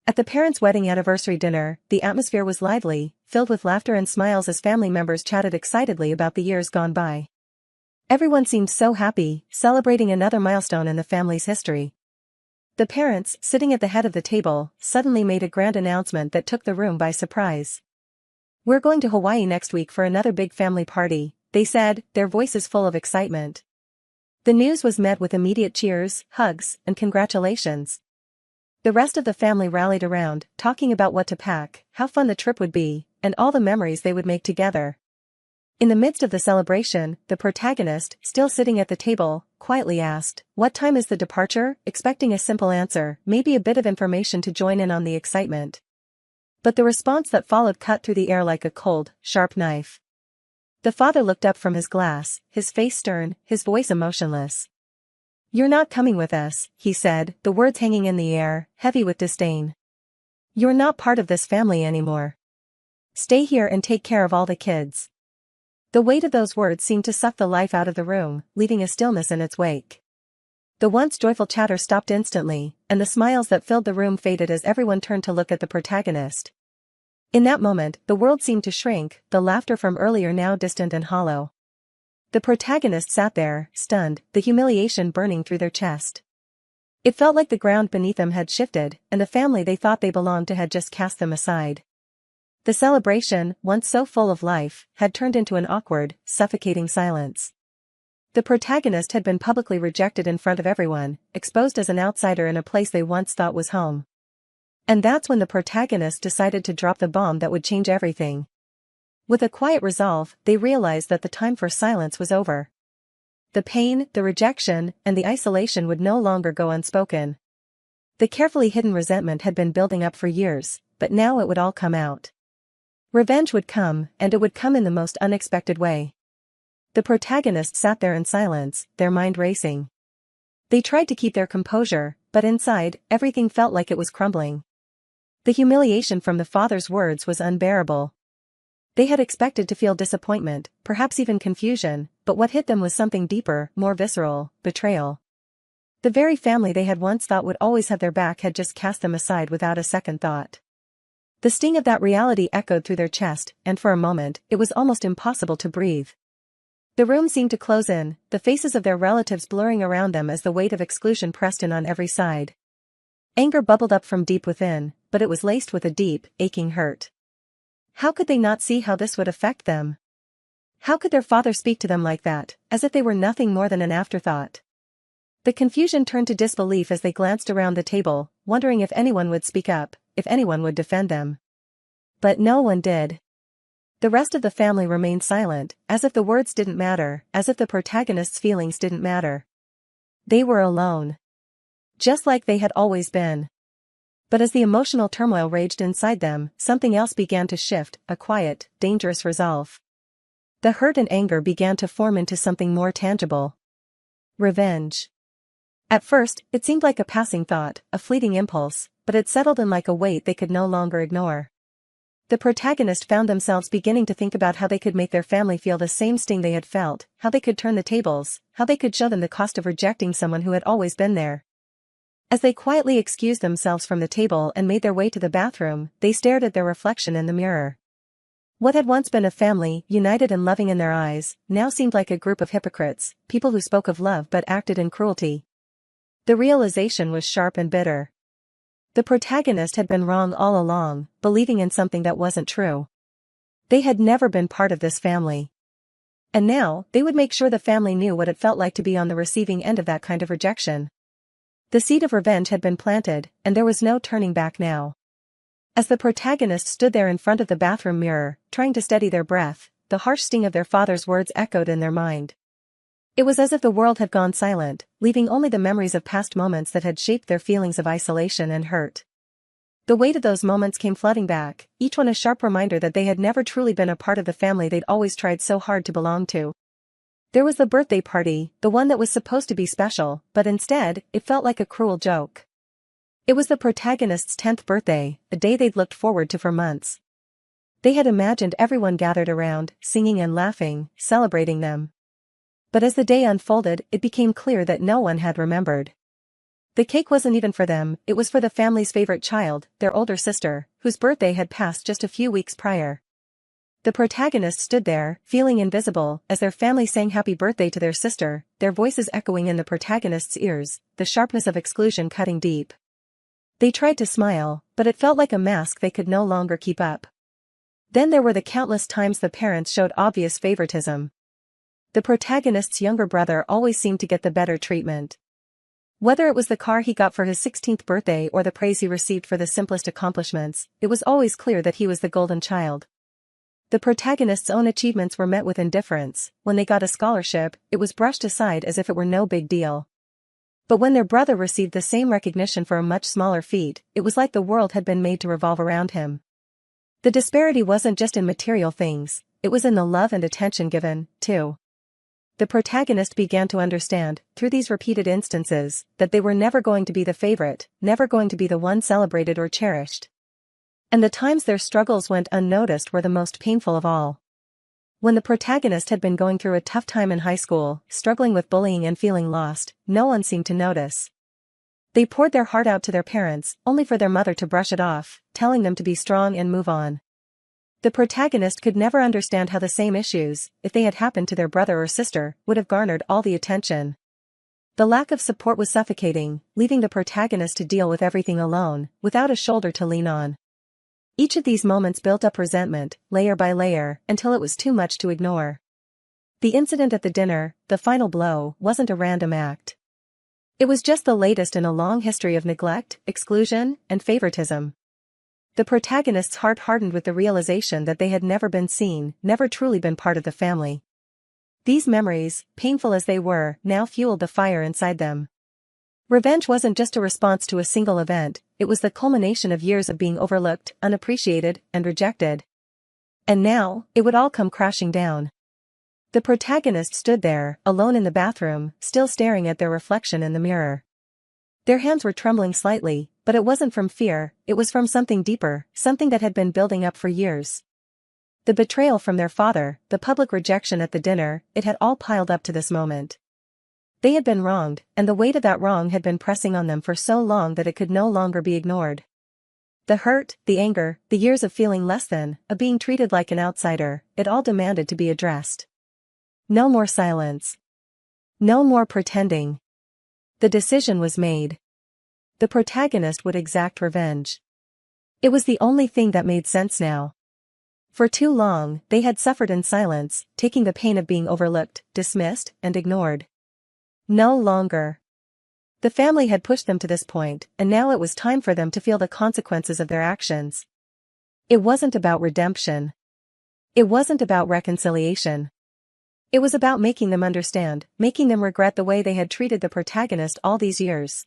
At the parents' wedding anniversary dinner, the atmosphere was lively, filled with laughter and smiles as family members chatted excitedly about the years gone by. Everyone seemed so happy, celebrating another milestone in the family's history. The parents, sitting at the head of the table, suddenly made a grand announcement that took the room by surprise. "We're going to Hawaii next week for another big family party," they said, their voices full of excitement. The news was met with immediate cheers, hugs, and congratulations. The rest of the family rallied around, talking about what to pack, how fun the trip would be, and all the memories they would make together. In the midst of the celebration, the protagonist, still sitting at the table, quietly asked, "What time is the departure?" expecting a simple answer, maybe a bit of information to join in on the excitement. But the response that followed cut through the air like a cold, sharp knife. The father looked up from his glass, his face stern, his voice emotionless. "You're not coming with us," he said, the words hanging in the air, heavy with disdain. "You're not part of this family anymore. Stay here and take care of all the kids." The weight of those words seemed to suck the life out of the room, leaving a stillness in its wake. The once joyful chatter stopped instantly, and the smiles that filled the room faded as everyone turned to look at the protagonist. In that moment, the world seemed to shrink, the laughter from earlier now distant and hollow. The protagonist sat there, stunned, the humiliation burning through their chest. It felt like the ground beneath them had shifted, and the family they thought they belonged to had just cast them aside. The celebration, once so full of life, had turned into an awkward, suffocating silence. The protagonist had been publicly rejected in front of everyone, exposed as an outsider in a place they once thought was home. And that's when the protagonist decided to drop the bomb that would change everything. With a quiet resolve, they realized that the time for silence was over. The pain, the rejection, and the isolation would no longer go unspoken. The carefully hidden resentment had been building up for years, but now it would all come out. Revenge would come, and it would come in the most unexpected way. The protagonist sat there in silence, their mind racing. They tried to keep their composure, but inside, everything felt like it was crumbling. The humiliation from the father's words was unbearable. They had expected to feel disappointment, perhaps even confusion, but what hit them was something deeper, more visceral: betrayal. The very family they had once thought would always have their back had just cast them aside without a second thought. The sting of that reality echoed through their chest, and for a moment, it was almost impossible to breathe. The room seemed to close in, the faces of their relatives blurring around them as the weight of exclusion pressed in on every side. Anger bubbled up from deep within, but it was laced with a deep, aching hurt. How could they not see how this would affect them? How could their father speak to them like that, as if they were nothing more than an afterthought? The confusion turned to disbelief as they glanced around the table, wondering if anyone would speak up, if anyone would defend them. But no one did. The rest of the family remained silent, as if the words didn't matter, as if the protagonist's feelings didn't matter. They were alone. Just like they had always been. But as the emotional turmoil raged inside them, something else began to shift, a quiet, dangerous resolve. The hurt and anger began to form into something more tangible. Revenge. At first, it seemed like a passing thought, a fleeting impulse, but it settled in like a weight they could no longer ignore. The protagonist found themselves beginning to think about how they could make their family feel the same sting they had felt, how they could turn the tables, how they could show them the cost of rejecting someone who had always been there. As they quietly excused themselves from the table and made their way to the bathroom, they stared at their reflection in the mirror. What had once been a family, united and loving in their eyes, now seemed like a group of hypocrites, people who spoke of love but acted in cruelty. The realization was sharp and bitter. The protagonist had been wrong all along, believing in something that wasn't true. They had never been part of this family. And now, they would make sure the family knew what it felt like to be on the receiving end of that kind of rejection. The seed of revenge had been planted, and there was no turning back now. As the protagonist stood there in front of the bathroom mirror, trying to steady their breath, the harsh sting of their father's words echoed in their mind. It was as if the world had gone silent, leaving only the memories of past moments that had shaped their feelings of isolation and hurt. The weight of those moments came flooding back, each one a sharp reminder that they had never truly been a part of the family they'd always tried so hard to belong to. There was the birthday party, the one that was supposed to be special, but instead, it felt like a cruel joke. It was the protagonist's 10th birthday, a day they'd looked forward to for months. They had imagined everyone gathered around, singing and laughing, celebrating them. But as the day unfolded, it became clear that no one had remembered. The cake wasn't even for them, it was for the family's favorite child, their older sister, whose birthday had passed just a few weeks prior. The protagonist stood there, feeling invisible, as their family sang happy birthday to their sister, their voices echoing in the protagonist's ears, the sharpness of exclusion cutting deep. They tried to smile, but it felt like a mask they could no longer keep up. Then there were the countless times the parents showed obvious favoritism. The protagonist's younger brother always seemed to get the better treatment. Whether it was the car he got for his 16th birthday or the praise he received for the simplest accomplishments, it was always clear that he was the golden child. The protagonist's own achievements were met with indifference. When they got a scholarship, it was brushed aside as if it were no big deal. But when their brother received the same recognition for a much smaller feat, it was like the world had been made to revolve around him. The disparity wasn't just in material things, it was in the love and attention given, too. The protagonist began to understand, through these repeated instances, that they were never going to be the favorite, never going to be the one celebrated or cherished. And the times their struggles went unnoticed were the most painful of all. When the protagonist had been going through a tough time in high school, struggling with bullying and feeling lost, no one seemed to notice. They poured their heart out to their parents, only for their mother to brush it off, telling them to be strong and move on. The protagonist could never understand how the same issues, if they had happened to their brother or sister, would have garnered all the attention. The lack of support was suffocating, leaving the protagonist to deal with everything alone, without a shoulder to lean on. Each of these moments built up resentment, layer by layer, until it was too much to ignore. The incident at the dinner, the final blow, wasn't a random act. It was just the latest in a long history of neglect, exclusion, and favoritism. The protagonist's heart hardened with the realization that they had never been seen, never truly been part of the family. These memories, painful as they were, now fueled the fire inside them. Revenge wasn't just a response to a single event, it was the culmination of years of being overlooked, unappreciated, and rejected. And now, it would all come crashing down. The protagonist stood there, alone in the bathroom, still staring at their reflection in the mirror. Their hands were trembling slightly, but it wasn't from fear, it was from something deeper, something that had been building up for years. The betrayal from their father, the public rejection at the dinner, it had all piled up to this moment. They had been wronged, and the weight of that wrong had been pressing on them for so long that it could no longer be ignored. The hurt, the anger, the years of feeling less than, of being treated like an outsider, it all demanded to be addressed. No more silence. No more pretending. The decision was made. The protagonist would exact revenge. It was the only thing that made sense now. For too long, they had suffered in silence, taking the pain of being overlooked, dismissed, and ignored. No longer. The family had pushed them to this point, and now it was time for them to feel the consequences of their actions. It wasn't about redemption. It wasn't about reconciliation. It was about making them understand, making them regret the way they had treated the protagonist all these years.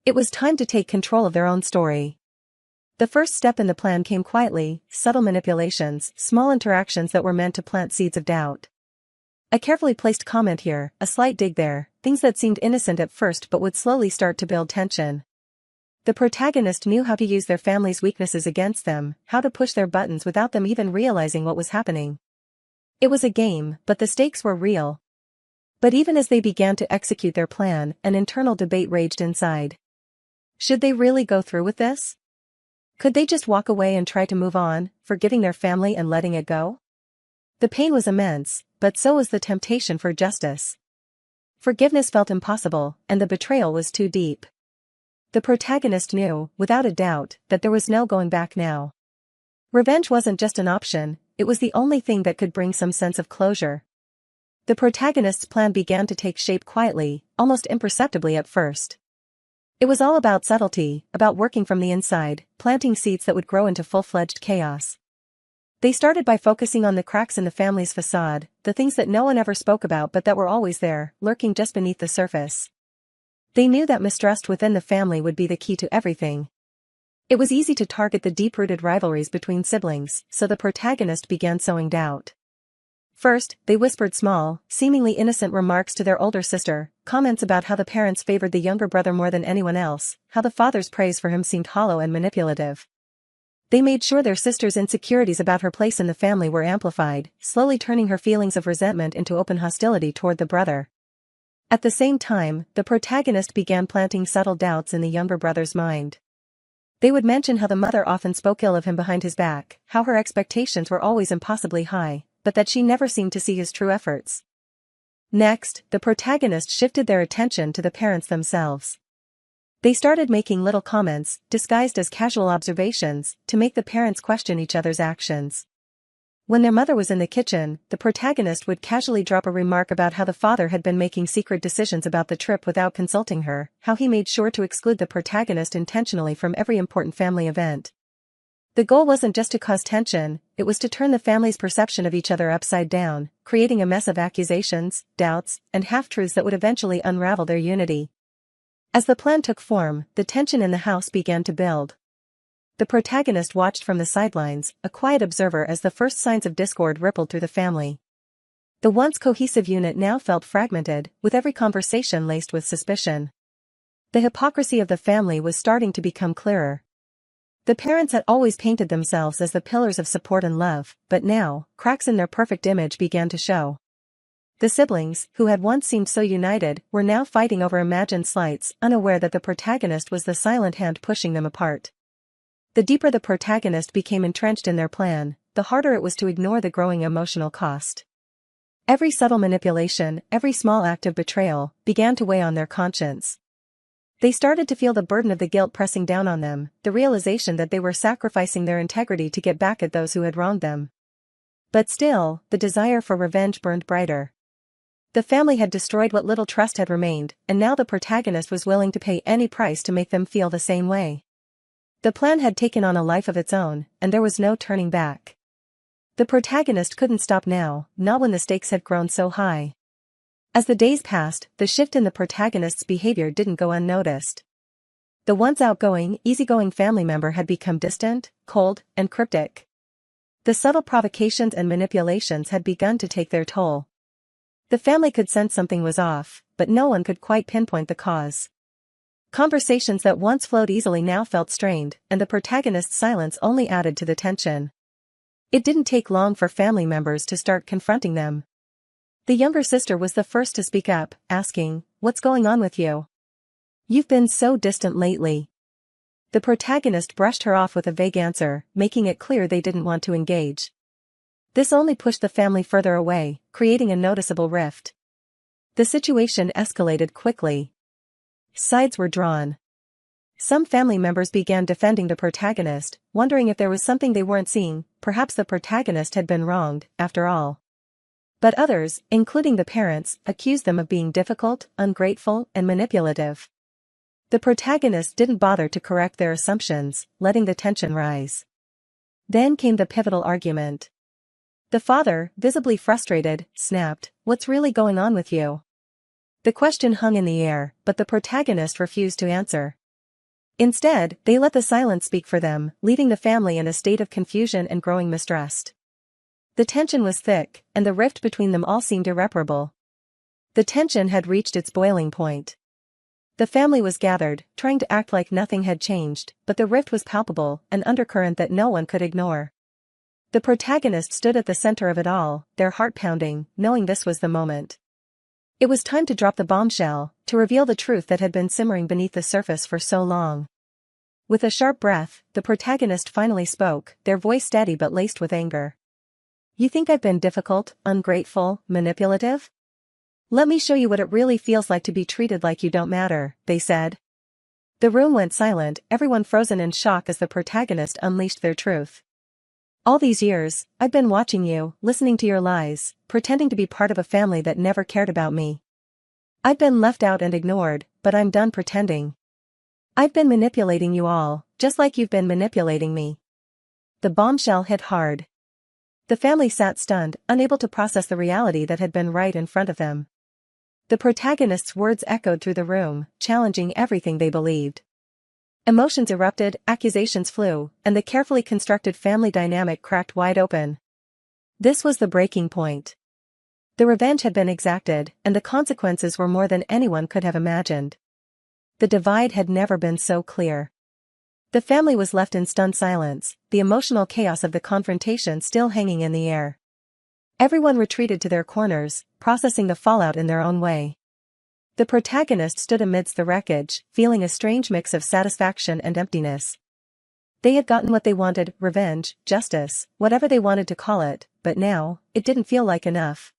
It was time to take control of their own story. The first step in the plan came quietly, subtle manipulations, small interactions that were meant to plant seeds of doubt. A carefully placed comment here, a slight dig there, things that seemed innocent at first but would slowly start to build tension. The protagonist knew how to use their family's weaknesses against them, how to push their buttons without them even realizing what was happening. It was a game, but the stakes were real. But even as they began to execute their plan, an internal debate raged inside. Should they really go through with this? Could they just walk away and try to move on, forgiving their family and letting it go? The pain was immense, but so was the temptation for justice. Forgiveness felt impossible, and the betrayal was too deep. The protagonist knew, without a doubt, that there was no going back now. Revenge wasn't just an option, it was the only thing that could bring some sense of closure. The protagonist's plan began to take shape quietly, almost imperceptibly at first. It was all about subtlety, about working from the inside, planting seeds that would grow into full-fledged chaos. They started by focusing on the cracks in the family's facade, the things that no one ever spoke about but that were always there, lurking just beneath the surface. They knew that mistrust within the family would be the key to everything. It was easy to target the deep-rooted rivalries between siblings, so the protagonist began sowing doubt. First, they whispered small, seemingly innocent remarks to their older sister, comments about how the parents favored the younger brother more than anyone else, how the father's praise for him seemed hollow and manipulative. They made sure their sister's insecurities about her place in the family were amplified, slowly turning her feelings of resentment into open hostility toward the brother. At the same time, the protagonist began planting subtle doubts in the younger brother's mind. They would mention how the mother often spoke ill of him behind his back, how her expectations were always impossibly high, but that she never seemed to see his true efforts. Next, the protagonist shifted their attention to the parents themselves. They started making little comments, disguised as casual observations, to make the parents question each other's actions. When their mother was in the kitchen, the protagonist would casually drop a remark about how the father had been making secret decisions about the trip without consulting her, how he made sure to exclude the protagonist intentionally from every important family event. The goal wasn't just to cause tension, it was to turn the family's perception of each other upside down, creating a mess of accusations, doubts, and half-truths that would eventually unravel their unity. As the plan took form, the tension in the house began to build. The protagonist watched from the sidelines, a quiet observer as the first signs of discord rippled through the family. The once cohesive unit now felt fragmented, with every conversation laced with suspicion. The hypocrisy of the family was starting to become clearer. The parents had always painted themselves as the pillars of support and love, but now, cracks in their perfect image began to show. The siblings, who had once seemed so united, were now fighting over imagined slights, unaware that the protagonist was the silent hand pushing them apart. The deeper the protagonist became entrenched in their plan, the harder it was to ignore the growing emotional cost. Every subtle manipulation, every small act of betrayal, began to weigh on their conscience. They started to feel the burden of the guilt pressing down on them, the realization that they were sacrificing their integrity to get back at those who had wronged them. But still, the desire for revenge burned brighter. The family had destroyed what little trust had remained, and now the protagonist was willing to pay any price to make them feel the same way. The plan had taken on a life of its own, and there was no turning back. The protagonist couldn't stop now, not when the stakes had grown so high. As the days passed, the shift in the protagonist's behavior didn't go unnoticed. The once outgoing, easygoing family member had become distant, cold, and cryptic. The subtle provocations and manipulations had begun to take their toll. The family could sense something was off, but no one could quite pinpoint the cause. Conversations that once flowed easily now felt strained, and the protagonist's silence only added to the tension. It didn't take long for family members to start confronting them. The younger sister was the first to speak up, asking, "What's going on with you? You've been so distant lately." The protagonist brushed her off with a vague answer, making it clear they didn't want to engage. This only pushed the family further away, creating a noticeable rift. The situation escalated quickly. Sides were drawn. Some family members began defending the protagonist, wondering if there was something they weren't seeing, perhaps the protagonist had been wronged, after all. But others, including the parents, accused them of being difficult, ungrateful, and manipulative. The protagonist didn't bother to correct their assumptions, letting the tension rise. Then came the pivotal argument. The father, visibly frustrated, snapped, "What's really going on with you?" The question hung in the air, but the protagonist refused to answer. Instead, they let the silence speak for them, leaving the family in a state of confusion and growing mistrust. The tension was thick, and the rift between them all seemed irreparable. The tension had reached its boiling point. The family was gathered, trying to act like nothing had changed, but the rift was palpable, an undercurrent that no one could ignore. The protagonist stood at the center of it all, their heart pounding, knowing this was the moment. It was time to drop the bombshell, to reveal the truth that had been simmering beneath the surface for so long. With a sharp breath, the protagonist finally spoke, their voice steady but laced with anger. "You think I've been difficult, ungrateful, manipulative? Let me show you what it really feels like to be treated like you don't matter," they said. The room went silent, everyone frozen in shock as the protagonist unleashed their truth. "All these years, I've been watching you, listening to your lies, pretending to be part of a family that never cared about me. I've been left out and ignored, but I'm done pretending. I've been manipulating you all, just like you've been manipulating me." The bombshell hit hard. The family sat stunned, unable to process the reality that had been right in front of them. The protagonist's words echoed through the room, challenging everything they believed. Emotions erupted, accusations flew, and the carefully constructed family dynamic cracked wide open. This was the breaking point. The revenge had been exacted, and the consequences were more than anyone could have imagined. The divide had never been so clear. The family was left in stunned silence, the emotional chaos of the confrontation still hanging in the air. Everyone retreated to their corners, processing the fallout in their own way. The protagonist stood amidst the wreckage, feeling a strange mix of satisfaction and emptiness. They had gotten what they wanted, revenge, justice, whatever they wanted to call it, but now, it didn't feel like enough.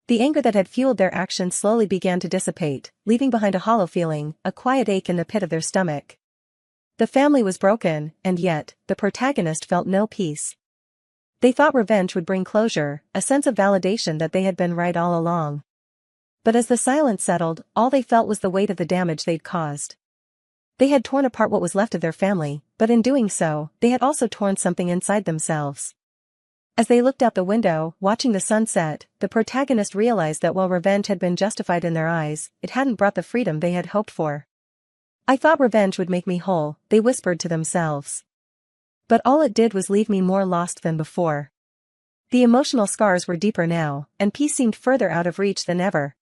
The anger that had fueled their actions slowly began to dissipate, leaving behind a hollow feeling, a quiet ache in the pit of their stomach. The family was broken, and yet, the protagonist felt no peace. They thought revenge would bring closure, a sense of validation that they had been right all along. But as the silence settled, all they felt was the weight of the damage they'd caused. They had torn apart what was left of their family, but in doing so, they had also torn something inside themselves. As they looked out the window, watching the sunset, the protagonist realized that while revenge had been justified in their eyes, it hadn't brought the freedom they had hoped for. "I thought revenge would make me whole," they whispered to themselves. "But all it did was leave me more lost than before." The emotional scars were deeper now, and peace seemed further out of reach than ever.